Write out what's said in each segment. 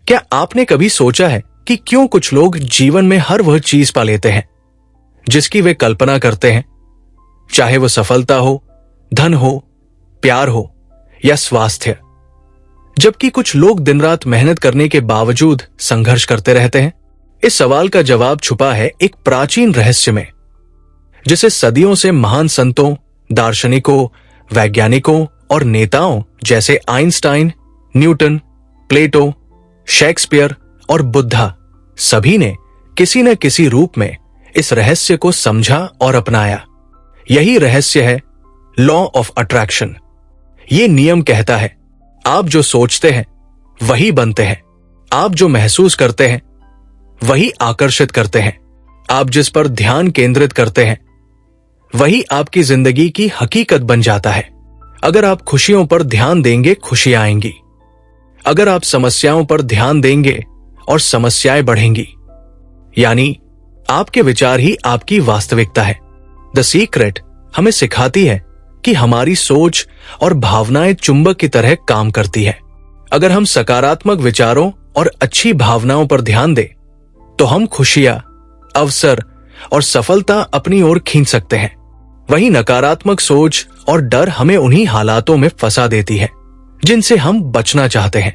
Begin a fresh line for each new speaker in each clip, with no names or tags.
क्या आपने कभी सोचा है कि क्यों कुछ लोग जीवन में हर वह चीज पा लेते हैं जिसकी वे कल्पना करते हैं, चाहे वो सफलता हो, धन हो, प्यार हो या स्वास्थ्य, जबकि कुछ लोग दिन रात मेहनत करने के बावजूद संघर्ष करते रहते हैं? इस सवाल का जवाब छुपा है एक प्राचीन रहस्य में, जिसे सदियों से महान संतों, दार्शनिकों, वैज्ञानिकों और नेताओं जैसे आइंस्टाइन, न्यूटन, प्लेटो, शेक्सपियर और बुद्धा सभी ने किसी न किसी रूप में इस रहस्य को समझा और अपनाया। यही रहस्य है लॉ ऑफ अट्रैक्शन। ये नियम कहता है, आप जो सोचते हैं वही बनते हैं, आप जो महसूस करते हैं वही आकर्षित करते हैं, आप जिस पर ध्यान केंद्रित करते हैं वही आपकी जिंदगी की हकीकत बन जाता है। अगर आप खुशियों पर ध्यान देंगे, खुशियां आएंगी। अगर आप समस्याओं पर ध्यान देंगे और समस्याएं बढ़ेंगी। यानी आपके विचार ही आपकी वास्तविकता है। द सीक्रेट हमें सिखाती है कि हमारी सोच और भावनाएं चुंबक की तरह काम करती है। अगर हम सकारात्मक विचारों और अच्छी भावनाओं पर ध्यान दें तो हम खुशियां, अवसर और सफलता अपनी ओर खींच सकते हैं। वहीं नकारात्मक सोच और डर हमें उन्हीं हालातों में फंसा देती है जिनसे हम बचना चाहते हैं।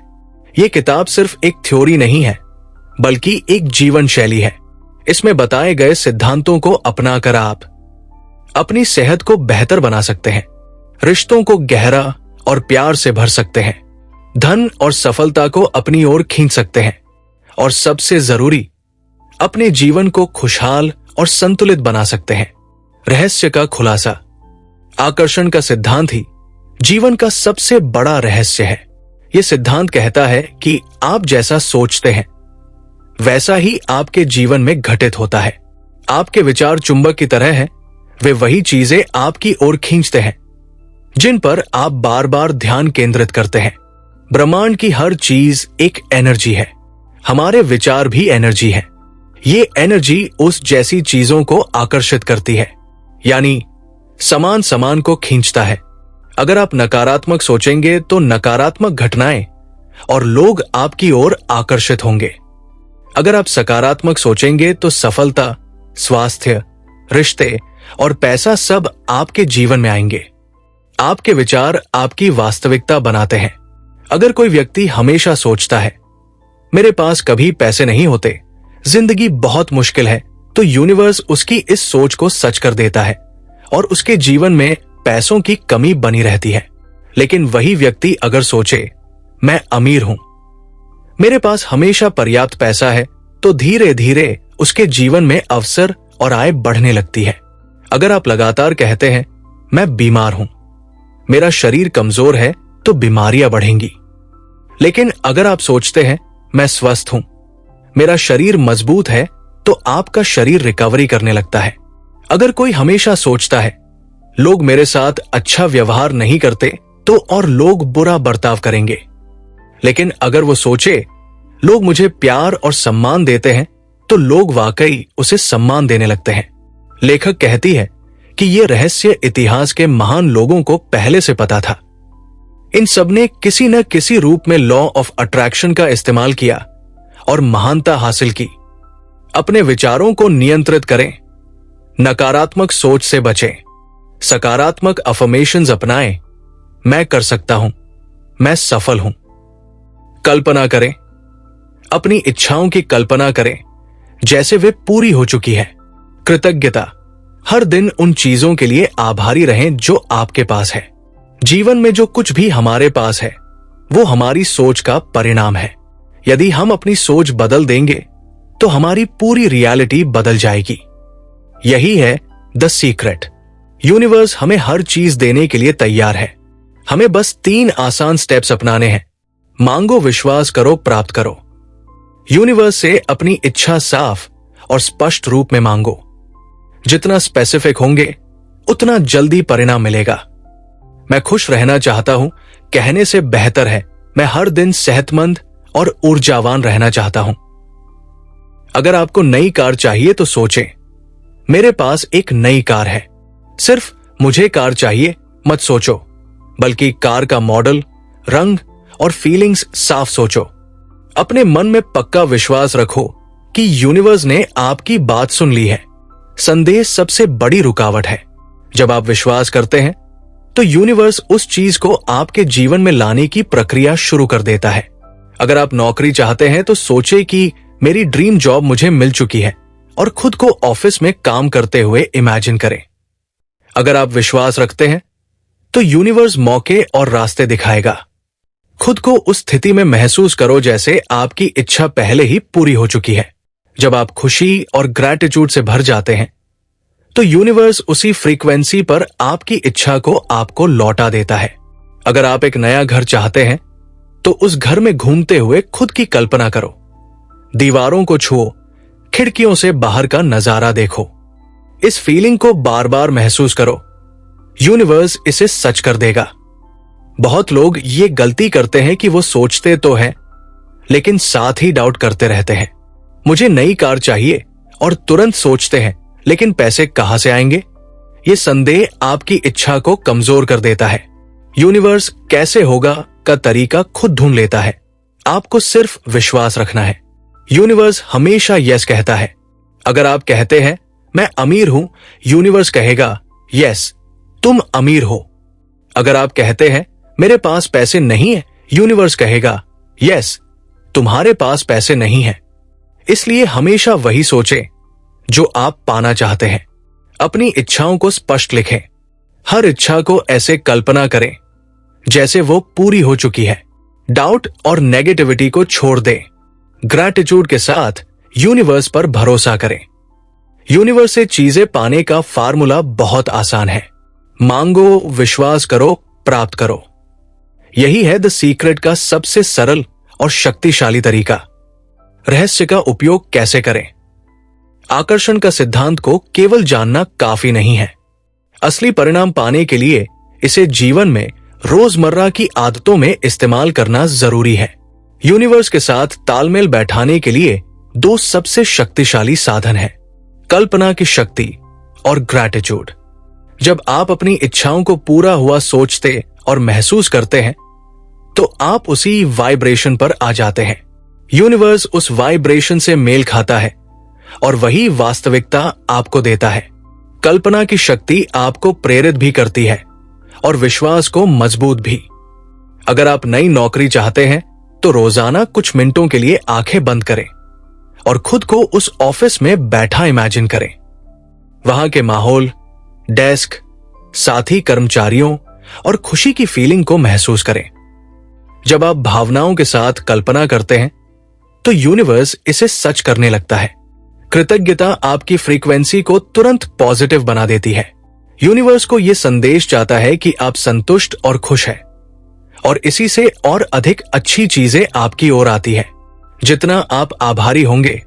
यह किताब सिर्फ एक थ्योरी नहीं है, बल्कि एक जीवन शैली है। इसमें बताए गए सिद्धांतों को अपनाकर आप अपनी सेहत को बेहतर बना सकते हैं, रिश्तों को गहरा और प्यार से भर सकते हैं, धन और सफलता को अपनी ओर खींच सकते हैं और सबसे जरूरी, अपने जीवन को खुशहाल और संतुलित बना सकते हैं। रहस्य का खुलासा। आकर्षण का सिद्धांत ही जीवन का सबसे बड़ा रहस्य है। यह सिद्धांत कहता है कि आप जैसा सोचते हैं वैसा ही आपके जीवन में घटित होता है। आपके विचार चुंबक की तरह हैं, वे वही चीजें आपकी ओर खींचते हैं जिन पर आप बार बार ध्यान केंद्रित करते हैं। ब्रह्मांड की हर चीज एक एनर्जी है, हमारे विचार भी एनर्जी है। ये एनर्जी उस जैसी चीजों को आकर्षित करती है, यानी समान समान को खींचता है। अगर आप नकारात्मक सोचेंगे तो नकारात्मक घटनाएं और लोग आपकी ओर आकर्षित होंगे। अगर आप सकारात्मक सोचेंगे तो सफलता, स्वास्थ्य, रिश्ते और पैसा सब आपके जीवन में आएंगे। आपके विचार आपकी वास्तविकता बनाते हैं। अगर कोई व्यक्ति हमेशा सोचता है, मेरे पास कभी पैसे नहीं होते, जिंदगी बहुत मुश्किल है, तो यूनिवर्स उसकी इस सोच को सच कर देता है और उसके जीवन में पैसों की कमी बनी रहती है। लेकिन वही व्यक्ति अगर सोचे, मैं अमीर हूं, मेरे पास हमेशा पर्याप्त पैसा है, तो धीरे धीरे उसके जीवन में अवसर और आय बढ़ने लगती है। अगर आप लगातार कहते हैं, मैं बीमार हूं, मेरा शरीर कमजोर है, तो बीमारियां बढ़ेंगी। लेकिन अगर आप सोचते हैं, मैं स्वस्थ हूं, मेरा शरीर मजबूत है, तो आपका शरीर रिकवरी करने लगता है। अगर कोई हमेशा सोचता है, लोग मेरे साथ अच्छा व्यवहार नहीं करते, तो और लोग बुरा बर्ताव करेंगे। लेकिन अगर वो सोचे, लोग मुझे प्यार और सम्मान देते हैं, तो लोग वाकई उसे सम्मान देने लगते हैं। लेखक कहती है कि यह रहस्य इतिहास के महान लोगों को पहले से पता था। इन सबने किसी न किसी रूप में लॉ ऑफ अट्रैक्शन का इस्तेमाल किया और महानता हासिल की। अपने विचारों को नियंत्रित करें, नकारात्मक सोच से बचें, सकारात्मक अफर्मेशंस अपनाएं। मैं कर सकता हूं, मैं सफल हूं। कल्पना करें, अपनी इच्छाओं की कल्पना करें जैसे वे पूरी हो चुकी है। कृतज्ञता, हर दिन उन चीजों के लिए आभारी रहें जो आपके पास है। जीवन में जो कुछ भी हमारे पास है वो हमारी सोच का परिणाम है। यदि हम अपनी सोच बदल देंगे तो हमारी पूरी रियलिटी बदल जाएगी। यही है द सीक्रेट। यूनिवर्स हमें हर चीज देने के लिए तैयार है। हमें बस 3 आसान स्टेप्स अपनाने हैं। मांगो, विश्वास करो, प्राप्त करो। यूनिवर्स से अपनी इच्छा साफ और स्पष्ट रूप में मांगो। जितना स्पेसिफिक होंगे उतना जल्दी परिणाम मिलेगा। मैं खुश रहना चाहता हूं कहने से बेहतर है, मैं हर दिन सेहतमंद और ऊर्जावान रहना चाहता हूं। अगर आपको नई कार चाहिए तो सोचें, मेरे पास एक नई कार है। सिर्फ मुझे कार चाहिए मत सोचो, बल्कि कार का मॉडल, रंग और फीलिंग्स साफ सोचो। अपने मन में पक्का विश्वास रखो कि यूनिवर्स ने आपकी बात सुन ली है। संदेश सबसे बड़ी रुकावट है। जब आप विश्वास करते हैं तो यूनिवर्स उस चीज को आपके जीवन में लाने की प्रक्रिया शुरू कर देता है। अगर आप नौकरी चाहते हैं तो सोचे कि मेरी ड्रीम जॉब मुझे मिल चुकी है और खुद को ऑफिस में काम करते हुए इमेजिन करें। अगर आप विश्वास रखते हैं तो यूनिवर्स मौके और रास्ते दिखाएगा। खुद को उस स्थिति में महसूस करो जैसे आपकी इच्छा पहले ही पूरी हो चुकी है। जब आप खुशी और ग्रैटिट्यूड से भर जाते हैं तो यूनिवर्स उसी फ्रीक्वेंसी पर आपकी इच्छा को आपको लौटा देता है। अगर आप एक नया घर चाहते हैं तो उस घर में घूमते हुए खुद की कल्पना करो। दीवारों को छुओ, खिड़कियों से बाहर का नजारा देखो। इस फीलिंग को बार बार महसूस करो। यूनिवर्स इसे सच कर देगा। बहुत लोग ये गलती करते हैं कि वो सोचते तो हैं लेकिन साथ ही डाउट करते रहते हैं। मुझे नई कार चाहिए और तुरंत सोचते हैं लेकिन पैसे कहां से आएंगे। ये संदेह आपकी इच्छा को कमजोर कर देता है। यूनिवर्स कैसे होगा का तरीका खुद ढूंढ लेता है। आपको सिर्फ विश्वास रखना है। यूनिवर्स हमेशा यस कहता है। अगर आप कहते हैं मैं अमीर हूं, यूनिवर्स कहेगा यस, तुम अमीर हो। अगर आप कहते हैं मेरे पास पैसे नहीं है, यूनिवर्स कहेगा यस, तुम्हारे पास पैसे नहीं है। इसलिए हमेशा वही सोचें जो आप पाना चाहते हैं। अपनी इच्छाओं को स्पष्ट लिखें। हर इच्छा को ऐसे कल्पना करें जैसे वो पूरी हो चुकी है। डाउट और नेगेटिविटी को छोड़ दें। ग्रैटिट्यूड के साथ यूनिवर्स पर भरोसा करें। यूनिवर्स से चीजें पाने का फार्मूला बहुत आसान है। मांगो, विश्वास करो, प्राप्त करो। यही है द सीक्रेट का सबसे सरल और शक्तिशाली तरीका। रहस्य का उपयोग कैसे करें? आकर्षण का सिद्धांत को केवल जानना काफी नहीं है। असली परिणाम पाने के लिए इसे जीवन में रोजमर्रा की आदतों में इस्तेमाल करना जरूरी है। यूनिवर्स के साथ तालमेल बैठाने के लिए दो सबसे शक्तिशाली साधन है, कल्पना की शक्ति और ग्रैटिट्यूड। जब आप अपनी इच्छाओं को पूरा हुआ सोचते और महसूस करते हैं तो आप उसी वाइब्रेशन पर आ जाते हैं। यूनिवर्स उस वाइब्रेशन से मेल खाता है और वही वास्तविकता आपको देता है। कल्पना की शक्ति आपको प्रेरित भी करती है और विश्वास को मजबूत भी। अगर आप नई नौकरी चाहते हैं तो रोजाना कुछ मिनटों के लिए आंखें बंद करें और खुद को उस ऑफिस में बैठा इमेजिन करें। वहां के माहौल, डेस्क, साथी कर्मचारियों और खुशी की फीलिंग को महसूस करें। जब आप भावनाओं के साथ कल्पना करते हैं तो यूनिवर्स इसे सच करने लगता है। कृतज्ञता आपकी फ्रीक्वेंसी को तुरंत पॉजिटिव बना देती है। यूनिवर्स को यह संदेश चाहता है कि आप संतुष्ट और खुश हैं और इसी से और अधिक अच्छी चीजें आपकी ओर आती है। जितना आप आभारी होंगे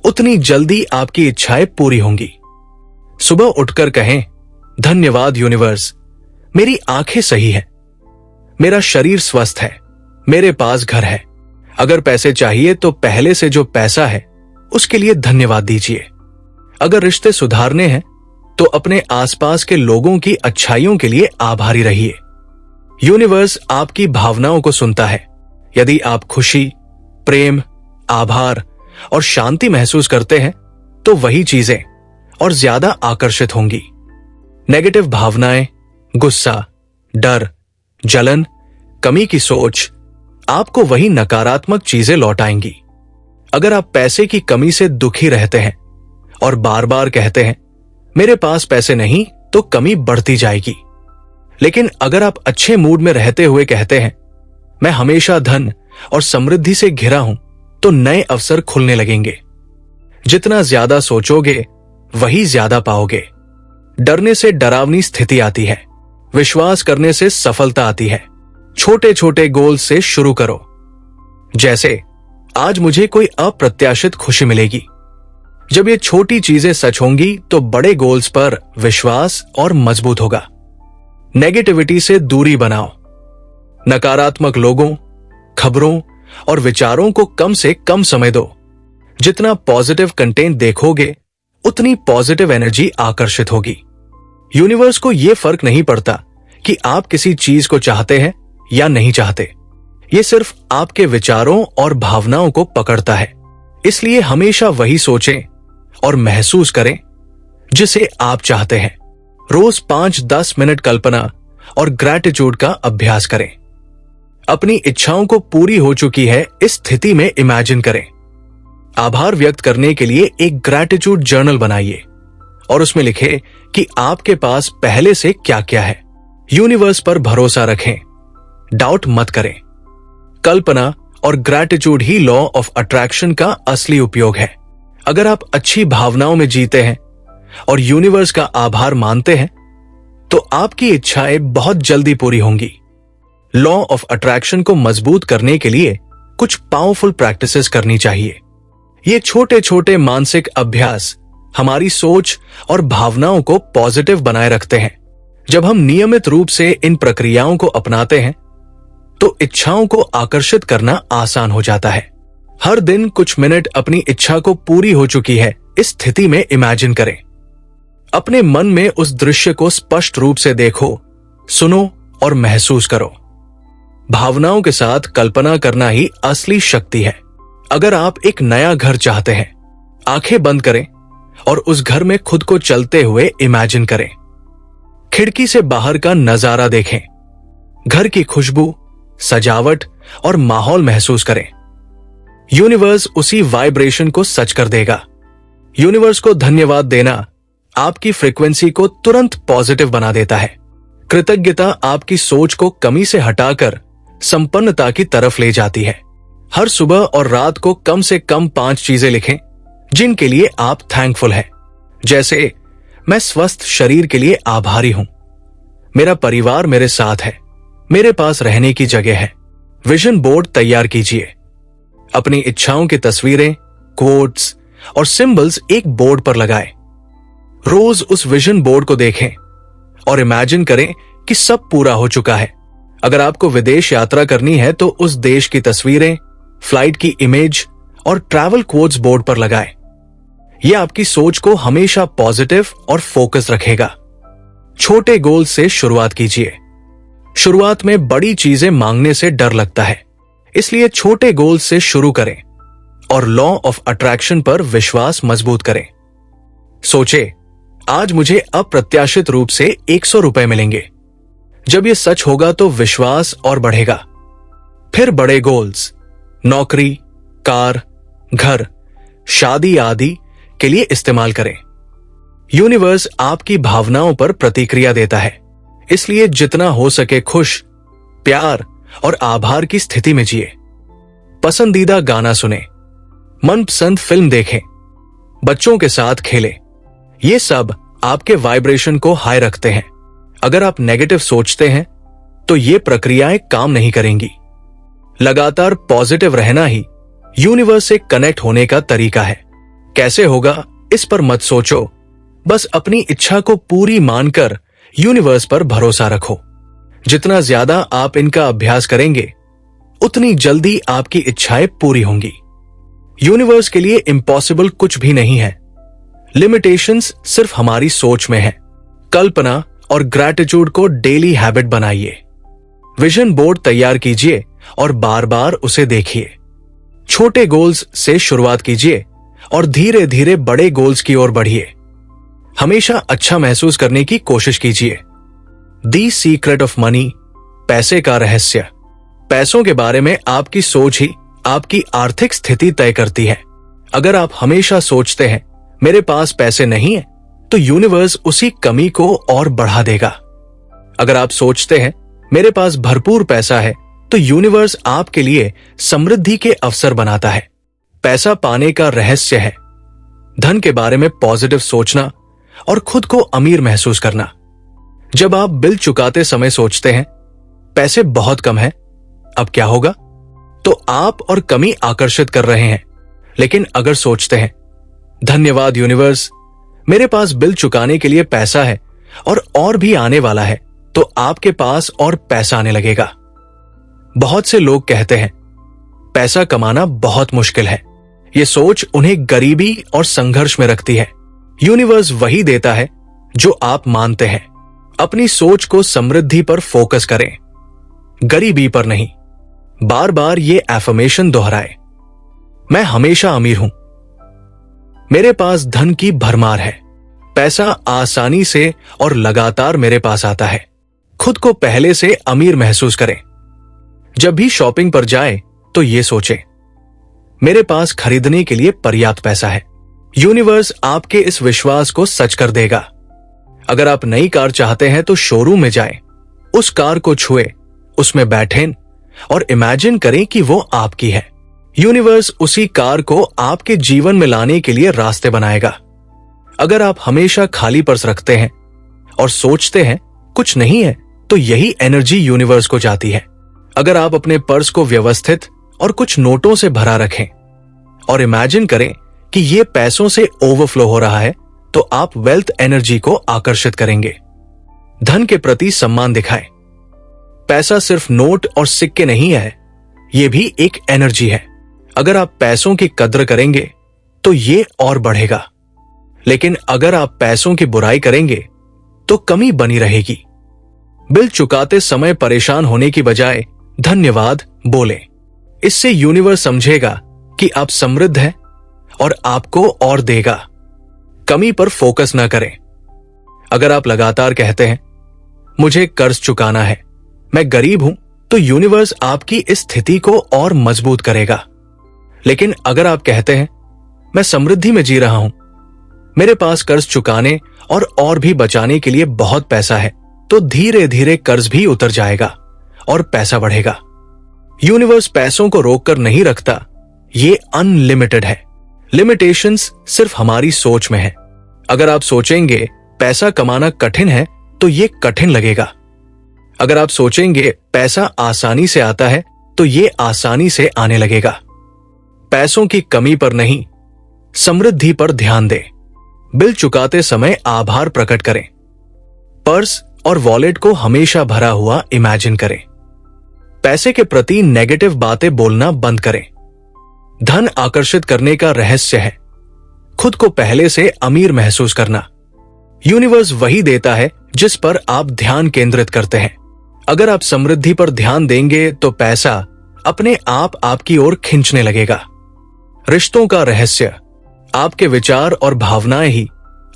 उतनी जल्दी आपकी इच्छाएं पूरी होंगी। सुबह उठकर कहें, धन्यवाद यूनिवर्स, मेरी आंखें सही है, मेरा शरीर स्वस्थ है, मेरे पास घर है। अगर पैसे चाहिए तो पहले से जो पैसा है उसके लिए धन्यवाद दीजिए। अगर रिश्ते सुधारने हैं तो अपने आसपास के लोगों की अच्छाइयों के लिए आभारी रहिए। यूनिवर्स आपकी भावनाओं को सुनता है। यदि आप खुशी, प्रेम, आभार और शांति महसूस करते हैं तो वही चीजें और ज्यादा आकर्षित होंगी। नेगेटिव भावनाएं, गुस्सा, डर, जलन, कमी की सोच आपको वही नकारात्मक चीजें लौटाएंगी। अगर आप पैसे की कमी से दुखी रहते हैं और बार बार कहते हैं मेरे पास पैसे नहीं, तो कमी बढ़ती जाएगी। लेकिन अगर आप अच्छे मूड में रहते हुए कहते हैं मैं हमेशा धन और समृद्धि से घिरा हूं, तो नए अवसर खुलने लगेंगे। जितना ज्यादा सोचोगे वही ज्यादा पाओगे। डरने से डरावनी स्थिति आती है, विश्वास करने से सफलता आती है। छोटे छोटे गोल से शुरू करो, जैसे आज मुझे कोई अप्रत्याशित खुशी मिलेगी। जब ये छोटी चीजें सच होंगी तो बड़े गोल्स पर विश्वास और मजबूत होगा। नेगेटिविटी से दूरी बनाओ। नकारात्मक लोगों, खबरों और विचारों को कम से कम समय दो। जितना पॉजिटिव कंटेंट देखोगे उतनी पॉजिटिव एनर्जी आकर्षित होगी। यूनिवर्स को यह फर्क नहीं पड़ता कि आप किसी चीज को चाहते हैं या नहीं चाहते। ये सिर्फ आपके विचारों और भावनाओं को पकड़ता है। इसलिए हमेशा वही सोचें और महसूस करें जिसे आप चाहते हैं। रोज 5-10 मिनट कल्पना और ग्रैटिट्यूड का अभ्यास करें। अपनी इच्छाओं को पूरी हो चुकी है इस स्थिति में इमेजिन करें। आभार व्यक्त करने के लिए एक ग्रैटिट्यूड जर्नल बनाइए और उसमें लिखें कि आपके पास पहले से क्या क्या है। यूनिवर्स पर भरोसा रखें, डाउट मत करें। कल्पना और gratitude he law of attraction का असली उपयोग है। अगर आप अच्छी भावनाओं में जीते हैं और यूनिवर्स का आभार मानते हैं तो आपकी इच्छाएं बहुत जल्दी पूरी होंगी। लॉ ऑफ अट्रैक्शन को मजबूत करने के लिए कुछ पावरफुल प्रैक्टिसेस करनी चाहिए। ये छोटे छोटे मानसिक अभ्यास हमारी सोच और भावनाओं को पॉजिटिव बनाए रखते हैं। जब हम नियमित रूप से इन प्रक्रियाओं को अपनाते हैं तो इच्छाओं को आकर्षित करना आसान हो जाता है। हर दिन कुछ मिनट अपनी इच्छा को पूरी हो चुकी है इस स्थिति में इमेजिन करें। अपने मन में उस दृश्य को स्पष्ट रूप से देखो, सुनो और महसूस करो। भावनाओं के साथ कल्पना करना ही असली शक्ति है। अगर आप एक नया घर चाहते हैं, आंखें बंद करें और उस घर में खुद को चलते हुए इमेजिन करें। खिड़की से बाहर का नजारा देखें, घर की खुशबू, सजावट और माहौल महसूस करें। यूनिवर्स उसी वाइब्रेशन को सच कर देगा। यूनिवर्स को धन्यवाद देना आपकी फ्रीक्वेंसी को तुरंत पॉजिटिव बना देता है। कृतज्ञता आपकी सोच को कमी से हटाकर संपन्नता की तरफ ले जाती है। हर सुबह और रात को कम से कम 5 चीजें लिखें जिनके लिए आप थैंकफुल हैं। जैसे, मैं स्वस्थ शरीर के लिए आभारी हूं, मेरा परिवार मेरे साथ है, मेरे पास रहने की जगह है। विजन बोर्ड तैयार कीजिए। अपनी इच्छाओं की तस्वीरें, कोट्स और सिंबल्स एक बोर्ड पर लगाएं। रोज उस विजन बोर्ड को देखें और इमेजिन करें कि सब पूरा हो चुका है। अगर आपको विदेश यात्रा करनी है तो उस देश की तस्वीरें, फ्लाइट की इमेज और ट्रैवल कोट्स बोर्ड पर लगाएं। यह आपकी सोच को हमेशा पॉजिटिव और फोकस रखेगा। छोटे गोल से शुरुआत कीजिए। शुरुआत में बड़ी चीजें मांगने से डर लगता है, इसलिए छोटे गोल से शुरू करें और लॉ ऑफ अट्रैक्शन पर विश्वास मजबूत करें। सोचे, आज मुझे अप्रत्याशित रूप से 100 रुपए मिलेंगे। जब यह सच होगा तो विश्वास और बढ़ेगा। फिर बड़े गोल्स, नौकरी, कार, घर, शादी आदि के लिए इस्तेमाल करें। यूनिवर्स आपकी भावनाओं पर प्रतिक्रिया देता है, इसलिए जितना हो सके खुश, प्यार और आभार की स्थिति में जिए। पसंदीदा गाना सुने, मनपसंद फिल्म देखें, बच्चों के साथ खेलें। ये सब आपके वाइब्रेशन को हाई रखते हैं। अगर आप नेगेटिव सोचते हैं तो ये प्रक्रियाएं काम नहीं करेंगी। लगातार पॉजिटिव रहना ही यूनिवर्स से कनेक्ट होने का तरीका है। कैसे होगा इस पर मत सोचो, बस अपनी इच्छा को पूरी मानकर यूनिवर्स पर भरोसा रखो। जितना ज्यादा आप इनका अभ्यास करेंगे उतनी जल्दी आपकी इच्छाएं पूरी होंगी। यूनिवर्स के लिए इम्पॉसिबल कुछ भी नहीं है। लिमिटेशंस सिर्फ हमारी सोच में है। कल्पना और ग्रैटिट्यूड को डेली हैबिट बनाइए। विजन बोर्ड तैयार कीजिए और बार बार उसे देखिए। छोटे गोल्स से शुरुआत कीजिए और धीरे धीरे बड़े गोल्स की ओर बढ़िए। हमेशा अच्छा महसूस करने की कोशिश कीजिए। द सीक्रेट ऑफ मनी, पैसे का रहस्य। पैसों के बारे में आपकी सोच ही आपकी आर्थिक स्थिति तय करती है। अगर आप हमेशा सोचते हैं मेरे पास पैसे नहीं है, तो यूनिवर्स उसी कमी को और बढ़ा देगा। अगर आप सोचते हैं मेरे पास भरपूर पैसा है, तो यूनिवर्स आपके लिए समृद्धि के अवसर बनाता है। पैसा पाने का रहस्य है धन के बारे में पॉजिटिव सोचना और खुद को अमीर महसूस करना। जब आप बिल चुकाते समय सोचते हैं पैसे बहुत कम है, अब क्या होगा, तो आप और कमी आकर्षित कर रहे हैं। लेकिन अगर सोचते हैं धन्यवाद यूनिवर्स, मेरे पास बिल चुकाने के लिए पैसा है और भी आने वाला है, तो आपके पास और पैसा आने लगेगा। बहुत से लोग कहते हैं पैसा कमाना बहुत मुश्किल है। ये सोच उन्हें गरीबी और संघर्ष में रखती है। यूनिवर्स वही देता है जो आप मानते हैं। अपनी सोच को समृद्धि पर फोकस करें, गरीबी पर नहीं। बार बार ये एफर्मेशन दोहराए, मैं हमेशा अमीर हूं, मेरे पास धन की भरमार है, पैसा आसानी से और लगातार मेरे पास आता है। खुद को पहले से अमीर महसूस करें। जब भी शॉपिंग पर जाए तो ये सोचे, मेरे पास खरीदने के लिए पर्याप्त पैसा है। यूनिवर्स आपके इस विश्वास को सच कर देगा। अगर आप नई कार चाहते हैं तो शोरूम में जाएं, उस कार को छुए, उसमें बैठें और इमेजिन करें कि वो आपकी है। यूनिवर्स उसी कार को आपके जीवन में लाने के लिए रास्ते बनाएगा। अगर आप हमेशा खाली पर्स रखते हैं और सोचते हैं कुछ नहीं है, तो यही एनर्जी यूनिवर्स को जाती है। अगर आप अपने पर्स को व्यवस्थित और कुछ नोटों से भरा रखें और इमेजिन करें कि ये पैसों से ओवरफ्लो हो रहा है, तो आप वेल्थ एनर्जी को आकर्षित करेंगे। धन के प्रति सम्मान दिखाएं। पैसा सिर्फ नोट और सिक्के नहीं है, ये भी एक एनर्जी है। अगर आप पैसों की कद्र करेंगे तो ये और बढ़ेगा, लेकिन अगर आप पैसों की बुराई करेंगे तो कमी बनी रहेगी। बिल चुकाते समय परेशान होने की बजाय धन्यवाद बोलें। इससे यूनिवर्स समझेगा कि आप समृद्ध हैं और आपको और देगा। कमी पर फोकस ना करें। अगर आप लगातार कहते हैं, मुझे कर्ज चुकाना है, मैं गरीब हूं, तो यूनिवर्स आपकी इस स्थिति को और मजबूत करेगा। लेकिन अगर आप कहते हैं, मैं समृद्धि में जी रहा हूं, मेरे पास कर्ज चुकाने और भी बचाने के लिए बहुत पैसा है, तो धीरे धीरे कर्ज भी उतर जाएगा और पैसा बढ़ेगा। यूनिवर्स पैसों को रोककर नहीं रखता, ये अनलिमिटेड है। लिमिटेशंस सिर्फ हमारी सोच में है। अगर आप सोचेंगे पैसा कमाना कठिन है, तो ये कठिन लगेगा। अगर आप सोचेंगे पैसा आसानी से आता है, तो ये आसानी से आने लगेगा। पैसों की कमी पर नहीं, समृद्धि पर ध्यान दें। बिल चुकाते समय आभार प्रकट करें। पर्स और वॉलेट को हमेशा भरा हुआ इमेजिन करें। पैसे के प्रति नेगेटिव बातें बोलना बंद करें। धन आकर्षित करने का रहस्य है खुद को पहले से अमीर महसूस करना। यूनिवर्स वही देता है जिस पर आप ध्यान केंद्रित करते हैं। अगर आप समृद्धि पर ध्यान देंगे तो पैसा अपने आप आपकी ओर खींचने लगेगा। रिश्तों का रहस्य, आपके विचार और भावनाएं ही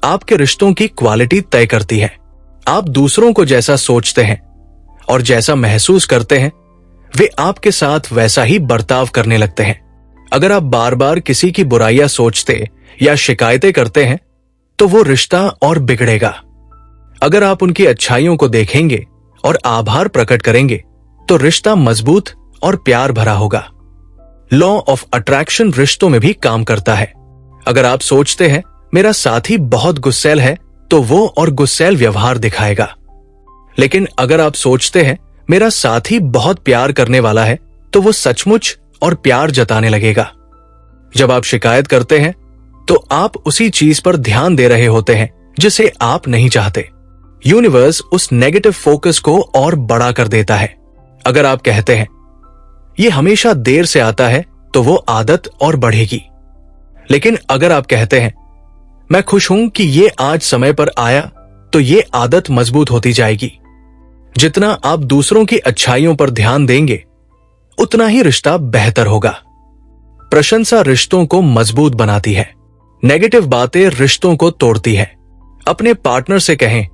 आपके रिश्तों की क्वालिटी तय करती है। आप दूसरों को जैसा सोचते हैं और जैसा महसूस करते हैं, वे आपके साथ वैसा ही बर्ताव करने लगते हैं। अगर आप बार बार किसी की बुराइयां सोचते या शिकायतें करते हैं, तो वो रिश्ता और बिगड़ेगा। अगर आप उनकी अच्छाइयों को देखेंगे और आभार प्रकट करेंगे, तो रिश्ता मजबूत और प्यार भरा होगा। लॉ ऑफ अट्रैक्शन रिश्तों में भी काम करता है। अगर आप सोचते हैं मेरा साथी बहुत गुस्सैल है, तो वो और गुस्सैल व्यवहार दिखाएगा। लेकिन अगर आप सोचते हैं मेरा साथी बहुत प्यार करने वाला है, तो वो सचमुच और प्यार जताने लगेगा। जब आप शिकायत करते हैं, तो आप उसी चीज पर ध्यान दे रहे होते हैं जिसे आप नहीं चाहते। यूनिवर्स उस नेगेटिव फोकस को और बड़ा कर देता है। अगर आप कहते हैं ये हमेशा देर से आता है, तो वो आदत और बढ़ेगी। लेकिन अगर आप कहते हैं मैं खुश हूं कि ये आज समय पर आया, तो ये आदत मजबूत होती जाएगी। जितना आप दूसरों की अच्छाइयों पर ध्यान देंगे, उतना ही रिश्ता बेहतर होगा। प्रशंसा रिश्तों को मजबूत बनाती है, नेगेटिव बातें रिश्तों को तोड़ती है। अपने पार्टनर से कहें,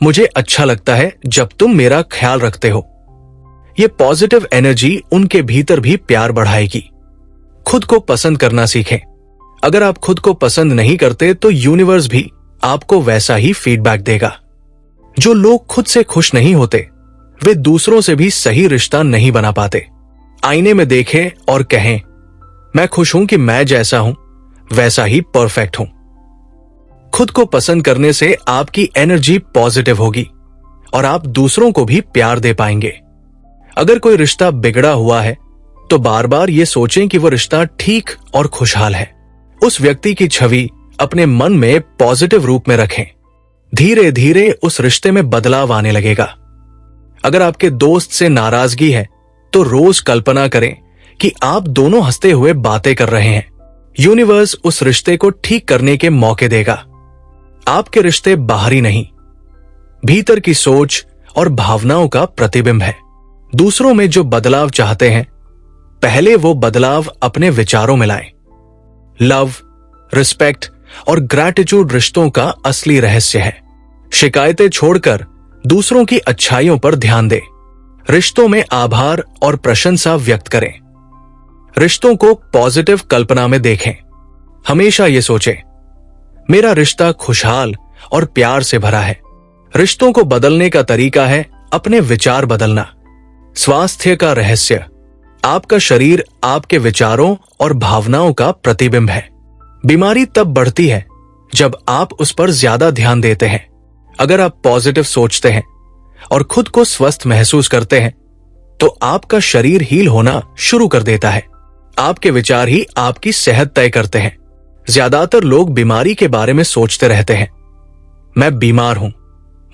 मुझे अच्छा लगता है जब तुम मेरा ख्याल रखते हो। ये पॉजिटिव एनर्जी उनके भीतर भी प्यार बढ़ाएगी। खुद को पसंद करना सीखें। अगर आप खुद को पसंद नहीं करते, तो यूनिवर्स भी आपको वैसा ही फीडबैक देगा। जो लोग खुद से खुश नहीं होते, वे दूसरों से भी सही रिश्ता नहीं बना पाते। आईने में देखें और कहें, मैं खुश हूं कि मैं जैसा हूं वैसा ही परफेक्ट हूं। खुद को पसंद करने से आपकी एनर्जी पॉजिटिव होगी और आप दूसरों को भी प्यार दे पाएंगे। अगर कोई रिश्ता बिगड़ा हुआ है, तो बार बार ये सोचें कि वो रिश्ता ठीक और खुशहाल है। उस व्यक्ति की छवि अपने मन में पॉजिटिव रूप में रखें। धीरे धीरे उस रिश्ते में बदलाव आने लगेगा। अगर आपके दोस्त से नाराजगी है, तो रोज कल्पना करें कि आप दोनों हंसते हुए बातें कर रहे हैं। यूनिवर्स उस रिश्ते को ठीक करने के मौके देगा। आपके रिश्ते बाहरी नहीं, भीतर की सोच और भावनाओं का प्रतिबिंब है। दूसरों में जो बदलाव चाहते हैं, पहले वो बदलाव अपने विचारों में लाएं। लव, रिस्पेक्ट और ग्रैटिट्यूड रिश्तों का असली रहस्य है। शिकायतें छोड़कर दूसरों की अच्छाइयों पर ध्यान दें। रिश्तों में आभार और प्रशंसा व्यक्त करें। रिश्तों को पॉजिटिव कल्पना में देखें। हमेशा ये सोचें, मेरा रिश्ता खुशहाल और प्यार से भरा है। रिश्तों को बदलने का तरीका है अपने विचार बदलना। स्वास्थ्य का रहस्य, आपका शरीर आपके विचारों और भावनाओं का प्रतिबिंब है। बीमारी तब बढ़ती है जब आप उस पर ज्यादा ध्यान देते हैं। अगर आप पॉजिटिव सोचते हैं और खुद को स्वस्थ महसूस करते हैं तो आपका शरीर हील होना शुरू कर देता है। आपके विचार ही आपकी सेहत तय करते हैं। ज्यादातर लोग बीमारी के बारे में सोचते रहते हैं, मैं बीमार हूं,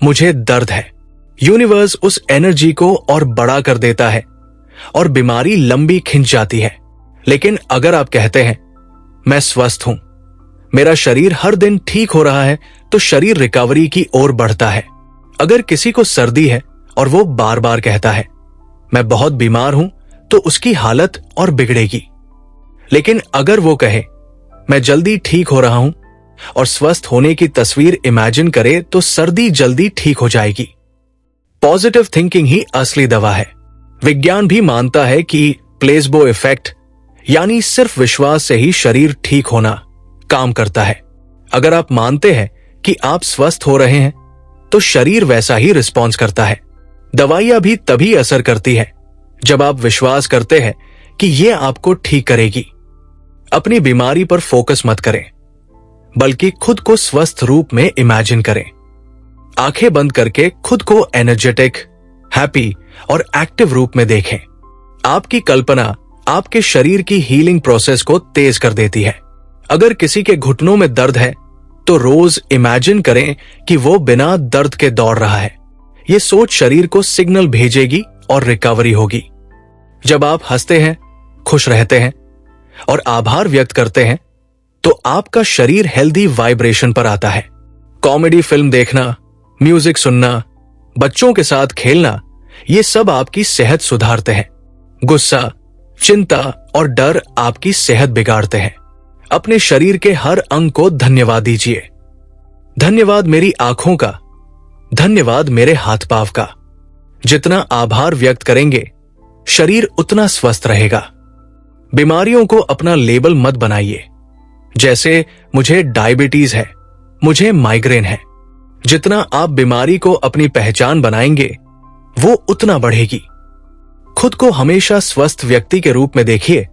मुझे दर्द है। यूनिवर्स उस एनर्जी को और बड़ा कर देता है और बीमारी लंबी खिंच जाती है। लेकिन अगर आप कहते हैं, मैं स्वस्थ हूं, मेरा शरीर हर दिन ठीक हो रहा है, तो शरीर रिकवरी की ओर बढ़ता है। अगर किसी को सर्दी है और वो बार बार कहता है, मैं बहुत बीमार हूं, तो उसकी हालत और बिगड़ेगी। लेकिन अगर वो कहे, मैं जल्दी ठीक हो रहा हूं और स्वस्थ होने की तस्वीर इमेजिन करे, तो सर्दी जल्दी ठीक हो जाएगी। पॉजिटिव थिंकिंग ही असली दवा है। विज्ञान भी मानता है कि प्लेसबो इफेक्ट यानी सिर्फ विश्वास से ही शरीर ठीक होना काम करता है। अगर आप मानते हैं कि आप स्वस्थ हो रहे हैं तो शरीर वैसा ही रिस्पॉन्स करता है। दवाइयां भी तभी असर करती है जब आप विश्वास करते हैं कि यह आपको ठीक करेगी। अपनी बीमारी पर फोकस मत करें, बल्कि खुद को स्वस्थ रूप में इमेजिन करें। आंखें बंद करके खुद को एनर्जेटिक, हैप्पी और एक्टिव रूप में देखें। आपकी कल्पना आपके शरीर की हीलिंग प्रोसेस को तेज कर देती है। अगर किसी के घुटनों में दर्द है तो रोज इमेजिन करें कि वो बिना दर्द के दौड़ रहा है। ये सोच शरीर को सिग्नल भेजेगी और रिकवरी होगी। जब आप हंसते हैं, खुश रहते हैं और आभार व्यक्त करते हैं तो आपका शरीर हेल्दी वाइब्रेशन पर आता है। कॉमेडी फिल्म देखना, म्यूजिक सुनना, बच्चों के साथ खेलना, ये सब आपकी सेहत सुधारते हैं। गुस्सा, चिंता और डर आपकी सेहत बिगाड़ते हैं। अपने शरीर के हर अंग को धन्यवाद दीजिए। धन्यवाद मेरी आंखों का, धन्यवाद मेरे हाथ पांव का। जितना आभार व्यक्त करेंगे, शरीर उतना स्वस्थ रहेगा। बीमारियों को अपना लेबल मत बनाइए, जैसे मुझे डायबिटीज है, मुझे माइग्रेन है। जितना आप बीमारी को अपनी पहचान बनाएंगे, वो उतना बढ़ेगी। खुद को हमेशा स्वस्थ व्यक्ति के रूप में देखिए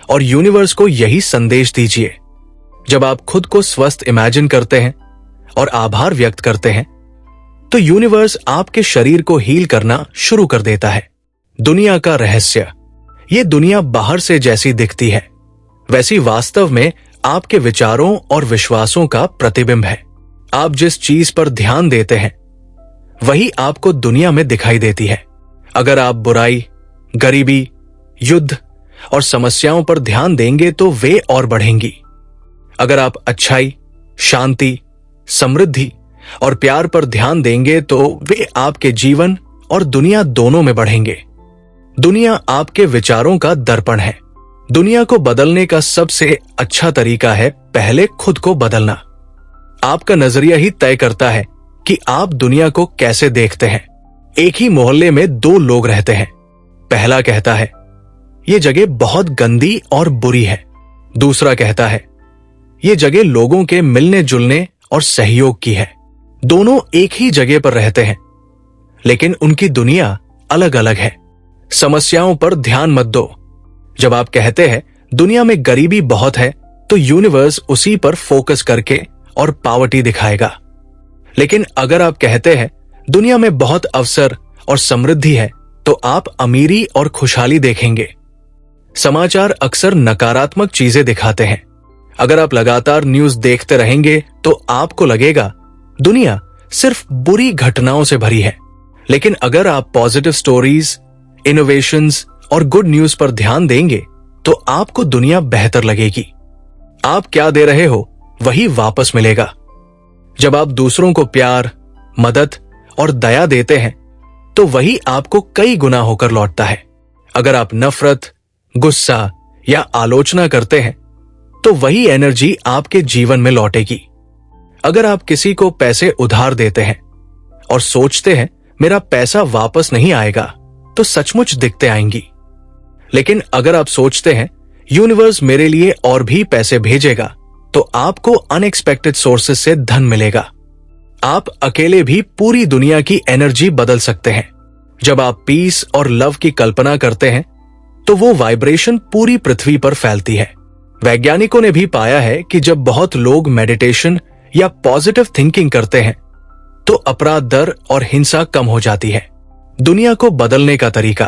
और यूनिवर्स को यही संदेश दीजिए। जब आप खुद को स्वस्थ इमेजिन करते हैं और आभार व्यक्त करते हैं, तो यूनिवर्स आपके शरीर को हील करना शुरू कर देता है। दुनिया का रहस्य, ये दुनिया बाहर से जैसी दिखती है, वैसी वास्तव में आपके विचारों और विश्वासों का प्रतिबिंब है। आप जिस चीज पर ध्यान देते हैं, वही आपको दुनिया में दिखाई देती है। अगर आप बुराई, गरीबी, युद्ध और समस्याओं पर ध्यान देंगे तो वे और बढ़ेंगी। अगर आप अच्छाई, शांति, समृद्धि और प्यार पर ध्यान देंगे तो वे आपके जीवन और दुनिया दोनों में बढ़ेंगे। दुनिया आपके विचारों का दर्पण है। दुनिया को बदलने का सबसे अच्छा तरीका है पहले खुद को बदलना। आपका नजरिया ही तय करता है कि आप दुनिया को कैसे देखते हैं। एक ही मोहल्ले में दो लोग रहते हैं। पहला कहता है, ये जगह बहुत गंदी और बुरी है। दूसरा कहता है, ये जगह लोगों के मिलने जुलने और सहयोग की है। दोनों एक ही जगह पर रहते हैं, लेकिन उनकी दुनिया अलग अलग है। समस्याओं पर ध्यान मत दो। जब आप कहते हैं दुनिया में गरीबी बहुत है, तो यूनिवर्स उसी पर फोकस करके और पावर्टी दिखाएगा। लेकिन अगर आप कहते हैं दुनिया में बहुत अवसर और समृद्धि है, तो आप अमीरी और खुशहाली देखेंगे। समाचार अक्सर नकारात्मक चीजें दिखाते हैं। अगर आप लगातार न्यूज देखते रहेंगे तो आपको लगेगा दुनिया सिर्फ बुरी घटनाओं से भरी है। लेकिन अगर आप पॉजिटिव स्टोरीज, इनोवेशंस और गुड न्यूज पर ध्यान देंगे तो आपको दुनिया बेहतर लगेगी। आप क्या दे रहे हो वही वापस मिलेगा। जब आप दूसरों को प्यार, मदद और दया देते हैं तो वही आपको कई गुना होकर लौटता है। अगर आप नफरत, गुस्सा या आलोचना करते हैं तो वही एनर्जी आपके जीवन में लौटेगी। अगर आप किसी को पैसे उधार देते हैं और सोचते हैं मेरा पैसा वापस नहीं आएगा, तो सचमुच दिक्कतें आएंगी। लेकिन अगर आप सोचते हैं यूनिवर्स मेरे लिए और भी पैसे भेजेगा, तो आपको अनएक्सपेक्टेड सोर्सेस से धन मिलेगा। आप अकेले भी पूरी दुनिया की एनर्जी बदल सकते हैं। जब आप पीस और लव की कल्पना करते हैं तो वो वाइब्रेशन पूरी पृथ्वी पर फैलती है। वैज्ञानिकों ने भी पाया है कि जब बहुत लोग मेडिटेशन या पॉजिटिव थिंकिंग करते हैं तो अपराध दर और हिंसा कम हो जाती है। दुनिया को बदलने का तरीका,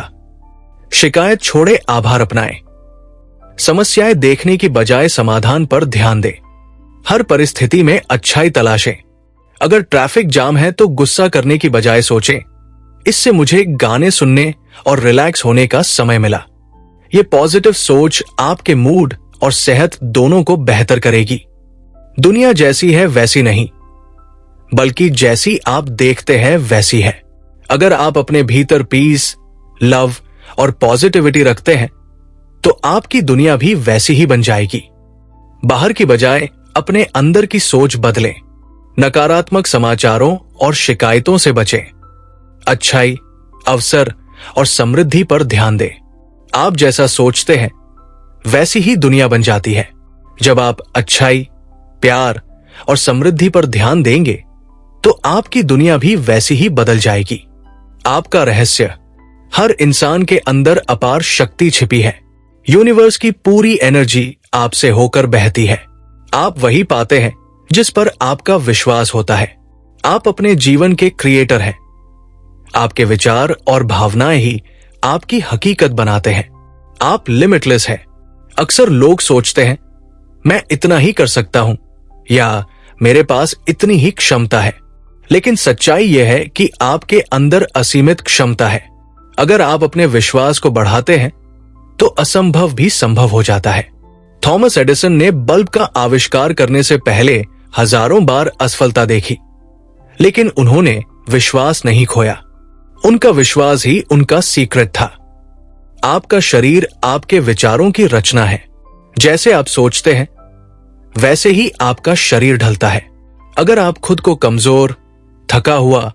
शिकायत छोड़े, आभार अपनाएं। समस्याएं देखने की बजाय समाधान पर ध्यान दें। हर परिस्थिति में अच्छाई तलाशें। अगर ट्रैफिक जाम है तो गुस्सा करने की बजाय सोचें, इससे मुझे गाने सुनने और रिलैक्स होने का समय मिला। ये पॉजिटिव सोच आपके मूड और सेहत दोनों को बेहतर करेगी। दुनिया जैसी है वैसी नहीं, बल्कि जैसी आप देखते हैं वैसी है। अगर आप अपने भीतर पीस, लव और पॉजिटिविटी रखते हैं तो आपकी दुनिया भी वैसी ही बन जाएगी। बाहर की बजाय अपने अंदर की सोच बदलें। नकारात्मक समाचारों और शिकायतों से बचें। अच्छाई, अवसर और समृद्धि पर ध्यान दें। आप जैसा सोचते हैं वैसी ही दुनिया बन जाती है। जब आप अच्छाई, प्यार और समृद्धि पर ध्यान देंगे तो आपकी दुनिया भी वैसी ही बदल जाएगी। आपका रहस्य, हर इंसान के अंदर अपार शक्ति छिपी है। यूनिवर्स की पूरी एनर्जी आपसे होकर बहती है। आप वही पाते हैं जिस पर आपका विश्वास होता है। आप अपने जीवन के क्रिएटर हैं। आपके विचार और भावनाएं ही आपकी हकीकत बनाते हैं। आप लिमिटलेस हैं। अक्सर लोग सोचते हैं मैं इतना ही कर सकता हूं या मेरे पास इतनी ही क्षमता है, लेकिन सच्चाई यह है कि आपके अंदर असीमित क्षमता है। अगर आप अपने विश्वास को बढ़ाते हैं तो असंभव भी संभव हो जाता है। थॉमस एडिसन ने बल्ब का आविष्कार करने से पहले हजारों बार असफलता देखी, लेकिन उन्होंने विश्वास नहीं खोया। उनका विश्वास ही उनका सीक्रेट था। आपका शरीर आपके विचारों की रचना है। जैसे आप सोचते हैं वैसे ही आपका शरीर ढलता है। अगर आप खुद को कमजोर, थका हुआ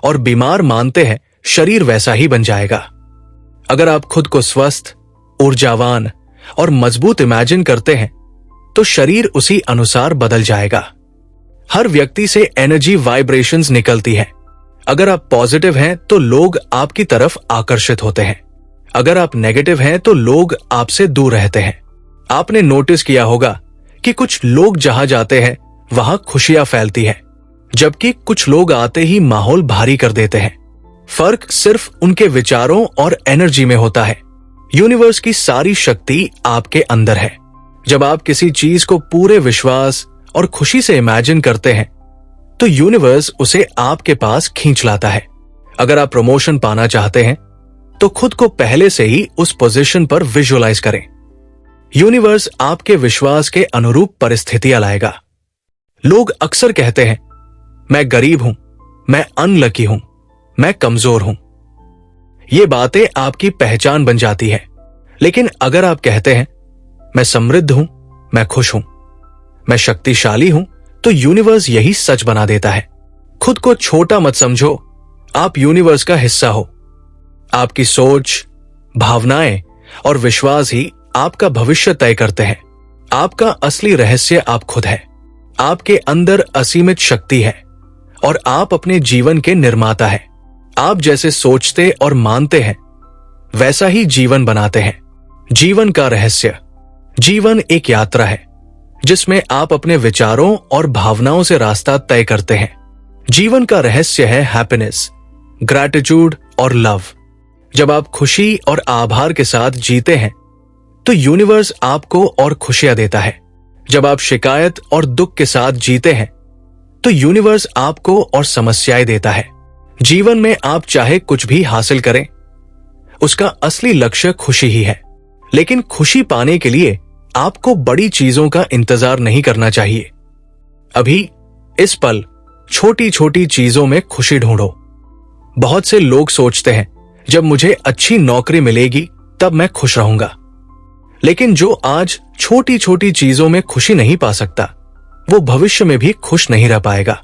और बीमार मानते हैं, शरीर वैसा ही बन जाएगा। अगर आप खुद को स्वस्थ, ऊर्जावान और मजबूत इमेजिन करते हैं तो शरीर उसी अनुसार बदल जाएगा। हर व्यक्ति से एनर्जी वाइब्रेशंस निकलती है। अगर आप पॉजिटिव हैं तो लोग आपकी तरफ आकर्षित होते हैं। अगर आप नेगेटिव हैं तो लोग आपसे दूर रहते हैं। आपने नोटिस किया होगा कि कुछ लोग जहां जाते हैं वहां खुशियां फैलती है, जबकि कुछ लोग आते ही माहौल भारी कर देते हैं। फर्क सिर्फ उनके विचारों और एनर्जी में होता है। यूनिवर्स की सारी शक्ति आपके अंदर है। जब आप किसी चीज को पूरे विश्वास और खुशी से इमेजिन करते हैं तो यूनिवर्स उसे आपके पास खींच लाता है। अगर आप प्रमोशन पाना चाहते हैं तो खुद को पहले से ही उस पोजीशन पर विजुअलाइज करें। यूनिवर्स आपके विश्वास के अनुरूप परिस्थितियां लाएगा। लोग अक्सर कहते हैं मैं गरीब हूं, मैं अनलकी हूं, मैं कमजोर हूं। ये बातें आपकी पहचान बन जाती है। लेकिन अगर आप कहते हैं मैं समृद्ध हूं, मैं खुश हूं, मैं शक्तिशाली हूं, तो यूनिवर्स यही सच बना देता है। खुद को छोटा मत समझो, आप यूनिवर्स का हिस्सा हो। आपकी सोच, भावनाएं और विश्वास ही आपका भविष्य तय करते हैं। आपका असली रहस्य आप खुद है। आपके अंदर असीमित शक्ति है और आप अपने जीवन के निर्माता हैं। आप जैसे सोचते और मानते हैं वैसा ही जीवन बनाते हैं। जीवन का रहस्य, जीवन एक यात्रा है जिसमें आप अपने विचारों और भावनाओं से रास्ता तय करते हैं। जीवन का रहस्य है हैप्पीनेस, ग्रैटिट्यूड और लव। जब आप खुशी और आभार के साथ जीते हैं तो यूनिवर्स आपको और खुशियां देता है। जब आप शिकायत और दुख के साथ जीते हैं तो यूनिवर्स आपको और समस्याएं देता है। जीवन में आप चाहे कुछ भी हासिल करें, उसका असली लक्ष्य खुशी ही है। लेकिन खुशी पाने के लिए आपको बड़ी चीजों का इंतजार नहीं करना चाहिए। अभी इस पल छोटी छोटी चीजों में खुशी ढूंढो। बहुत से लोग सोचते हैं जब मुझे अच्छी नौकरी मिलेगी तब मैं खुश रहूंगा। लेकिन जो आज छोटी छोटी चीजों में खुशी नहीं पा सकता, वो भविष्य में भी खुश नहीं रह पाएगा।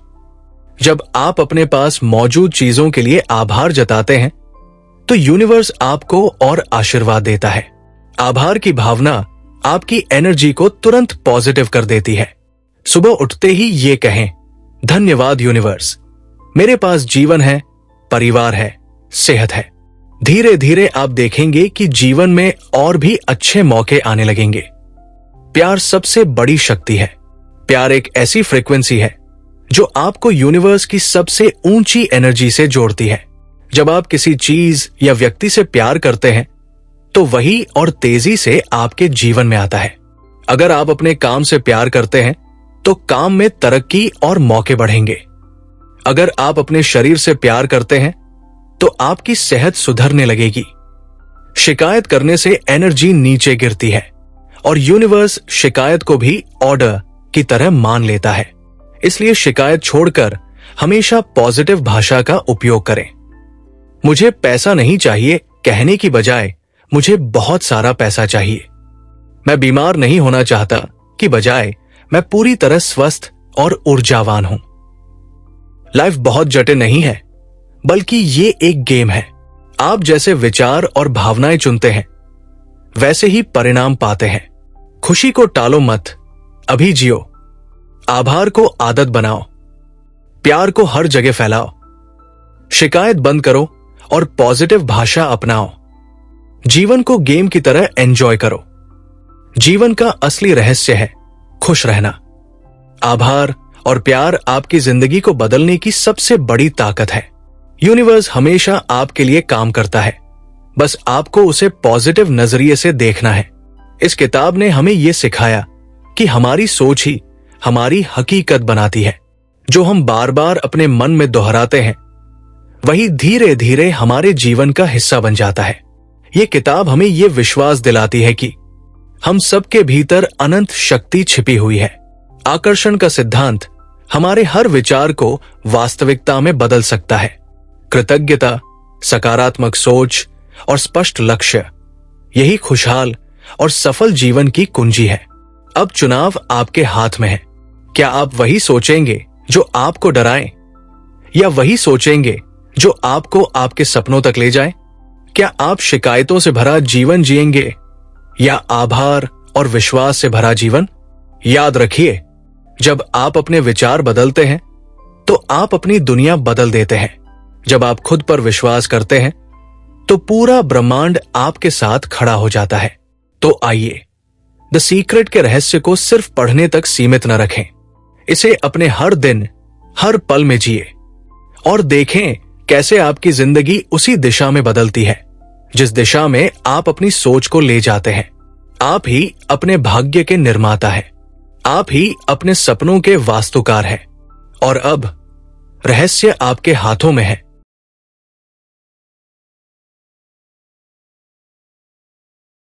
जब आप अपने पास मौजूद चीजों के लिए आभार जताते हैं, तो यूनिवर्स आपको और आशीर्वाद देता है। आभार की भावना आपकी एनर्जी को तुरंत पॉजिटिव कर देती है। सुबह उठते ही ये कहें, धन्यवाद यूनिवर्स, मेरे पास जीवन है, परिवार है, सेहत है। धीरे धीरे आप देखेंगे कि जीवन में और भी अच्छे मौके आने लगेंगे। प्यार सबसे बड़ी शक्ति है। प्यार एक ऐसी फ्रीक्वेंसी है जो आपको यूनिवर्स की सबसे ऊंची एनर्जी से जोड़ती है। जब आप किसी चीज या व्यक्ति से प्यार करते हैं, तो वही और तेजी से आपके जीवन में आता है। अगर आप अपने काम से प्यार करते हैं, तो काम में तरक्की और मौके बढ़ेंगे। अगर आप अपने शरीर से प्यार करते हैं, तो आपकी सेहत सुधरने लगेगी। शिकायत करने से एनर्जी नीचे गिरती है और यूनिवर्स शिकायत को भी ऑर्डर की तरह मान लेता है। इसलिए शिकायत छोड़कर हमेशा पॉजिटिव भाषा का उपयोग करें। मुझे पैसा नहीं चाहिए कहने की बजाय मुझे बहुत सारा पैसा चाहिए। मैं बीमार नहीं होना चाहता की बजाय मैं पूरी तरह स्वस्थ और ऊर्जावान हूं। लाइफ बहुत जटिल नहीं है, बल्कि ये एक गेम है। आप जैसे विचार और भावनाएं चुनते हैं, वैसे ही परिणाम पाते हैं। खुशी को टालो मत, अभी जियो। आभार को आदत बनाओ, प्यार को हर जगह फैलाओ। शिकायत बंद करो और पॉजिटिव भाषा अपनाओ। जीवन को गेम की तरह एंजॉय करो। जीवन का असली रहस्य है खुश रहना। आभार और प्यार आपकी जिंदगी को बदलने की सबसे बड़ी ताकत है। यूनिवर्स हमेशा आपके लिए काम करता है, बस आपको उसे पॉजिटिव नजरिए से देखना है। इस किताब ने हमें यह सिखाया कि हमारी सोच ही हमारी हकीकत बनाती है। जो हम बार बार अपने मन में दोहराते हैं, वही धीरे धीरे हमारे जीवन का हिस्सा बन जाता है। ये किताब हमें यह विश्वास दिलाती है कि हम सबके भीतर अनंत शक्ति छिपी हुई है। आकर्षण का सिद्धांत हमारे हर विचार को वास्तविकता में बदल सकता है। कृतज्ञता, सकारात्मक सोच और स्पष्ट लक्ष्य, यही खुशहाल और सफल जीवन की कुंजी है। अब चुनाव आपके हाथ में है। क्या आप वही सोचेंगे जो आपको डराए, या वही सोचेंगे जो आपको आपके सपनों तक ले जाए? क्या आप शिकायतों से भरा जीवन जिएंगे या आभार और विश्वास से भरा जीवन? याद रखिए, जब आप अपने विचार बदलते हैं, तो आप अपनी दुनिया बदल देते हैं। जब आप खुद पर विश्वास करते हैं, तो पूरा ब्रह्मांड आपके साथ खड़ा हो जाता है। तो आइए, द सीक्रेट के रहस्य को सिर्फ पढ़ने तक सीमित न रखें। इसे अपने हर दिन, हर पल में जिए और देखें कैसे आपकी जिंदगी उसी दिशा में बदलती है जिस दिशा में आप अपनी सोच को ले जाते हैं। आप ही अपने भाग्य के निर्माता हैं। आप ही अपने सपनों के वास्तुकार हैं। और अब रहस्य आपके हाथों में है।